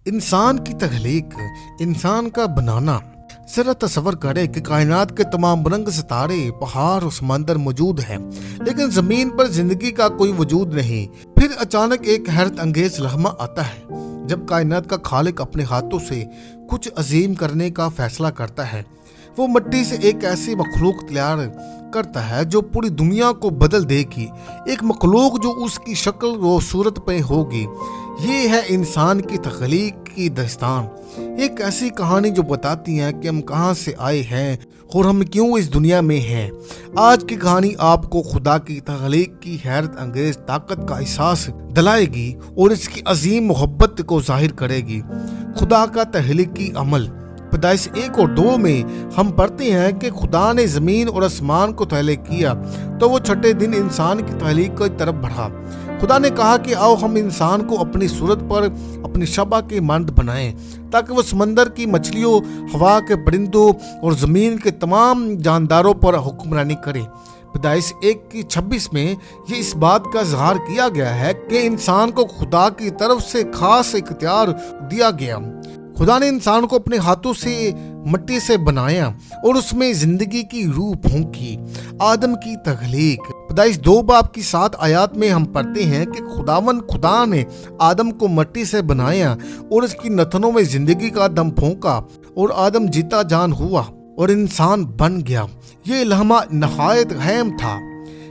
इंसान की तख्लीक, इंसान का बनाना। जरा तसव्वुर करें कि कायनात के तमाम रंग सितारे, पहाड़ और समंदर मौजूद हैं, लेकिन जमीन पर जिंदगी का कोई वजूद नहीं। फिर अचानक एक हैरत अंगेज लम्हा आता है जब कायनात का खालिक अपने हाथों से कुछ अजीम करने का फैसला करता है। वो मिट्टी से एक ऐसी मखलूक तैयार करता है जो पूरी दुनिया को बदल देगी, एक मखलूक जो उसकी शक्ल व सूरत पे होगी। ये है इंसान की तख्लीक की दास्तान, एक ऐसी कहानी जो बताती है कि हम कहाँ से आए हैं और हम क्यों इस दुनिया में हैं। आज की कहानी आपको खुदा की तख्लीक की हैरत अंगेज ताकत का एहसास दिलाएगी और इसकी अजीम मोहब्बत को जाहिर करेगी। खुदा का तख्लीकी अमल। पैदाइश 1 और 2 में हम पढ़ते हैं कि खुदा ने ज़मीन और आसमान को तख्लीक किया तो वो छठे दिन इंसान की तख्लीक की तरफ बढ़ा। खुदा ने कहा कि आओ हम इंसान को अपनी सूरत पर अपनी शबा के मानद बनाएं ताकि वो समंदर की मछलियों, हवा के परिंदों और ज़मीन के तमाम जानदारों पर हुक्मरानी करे। पैदाइश 1:26 में ये इस बात का इज़हार किया गया है कि इंसान को खुदा की तरफ से खास इख्तियार दिया गया। खुदा ने इंसान को अपने हाथों से मिट्टी से बनाया और उसमें जिंदगी की रूह फूंकी। आदम की तख्लीक। पैदाइश 2:7 में हम पढ़ते हैं कि खुदा ने आदम को मिट्टी से बनाया और उसकी नथनों में जिंदगी का दम फूंका और आदम जीता जान हुआ और इंसान बन गया। ये लम्हा नहायत अहम था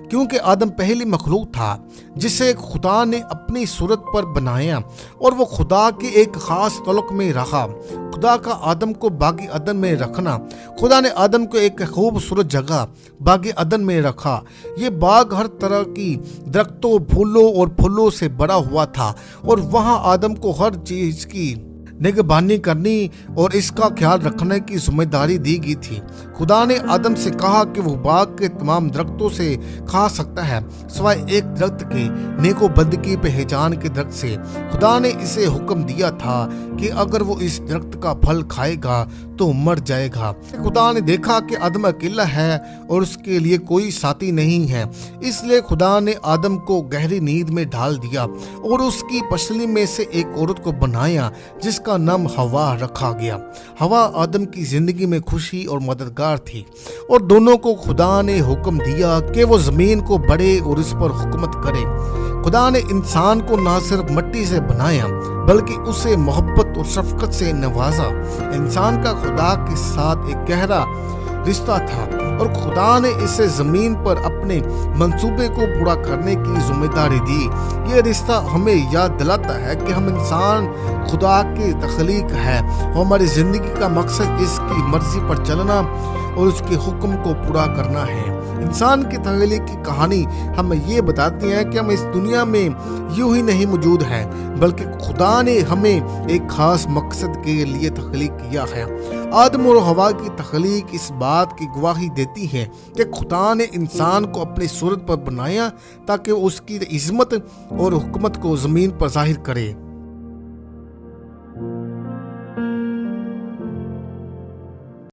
क्योंकि आदम पहली मखलूक था जिसे खुदा ने अपनी सूरत पर बनाया और वो खुदा के एक खास तलक में रहा। खुदा का आदम को बागी अदन में रखना। खुदा ने आदम को एक खूबसूरत जगह बागी अदन में रखा। ये बाग हर तरह की दरख्तों, फूलों और फूलों से भरा हुआ था और वहाँ आदम को हर चीज़ की निगरानी करनी और इसका ख्याल रखने की जिम्मेदारी दी गई थी। खुदा ने आदम से कहा कि वो बाग के तमाम दरख्तों से खा सकता है सिवाय एक दरख्त के, नेको बद की पहचान के दरख्त से। खुदा ने इसे हुक्म दिया था कि अगर वो इस दरख्त का फल खाएगा तो मर जाएगा। खुदा ने देखा कि आदम अकेला है और उसके लिए कोई साथी नहीं है, इसलिए खुदा ने आदम को गहरी नींद में डाल दिया और उसकी पसली में से एक औरत को बनाया जिसका नाम हवा रखा गया। हवा आदम की जिंदगी में खुशी और मददगार थी और दोनों को खुदा ने हुक्म दिया कि वो जमीन को बढ़े और इस पर हुकूमत करे। खुदा ने इंसान को न सिर्फ मिट्टी से बनाया बल्कि उसे मोहब्बत और शफकत से नवाजा। इंसान का खुदा के साथ एक गहरा रिश्ता था और खुदा ने इसे जमीन पर अपने मंसूबे को पूरा करने की जिम्मेदारी दी। ये रिश्ता हमें याद दिलाता है कि हम इंसान खुदा की तख्लीक है और हमारी जिंदगी का मकसद इसकी मर्जी पर चलना और उसके हुक्म को पूरा करना है। इंसान की तख्लीक की कहानी हमें ये बताती है कि हम इस दुनिया में यूं ही नहीं मौजूद हैं बल्कि खुदा ने हमें एक खास मकसद के लिए तख्लीक किया है। आदम और हवा की तख्लीक इस बात की गवाही देती है कि खुदा ने इंसान को अपनी सूरत पर बनाया ताकि वो उसकी इज़्ज़त और हुकूमत को ज़मीन पर ज़ाहिर करे।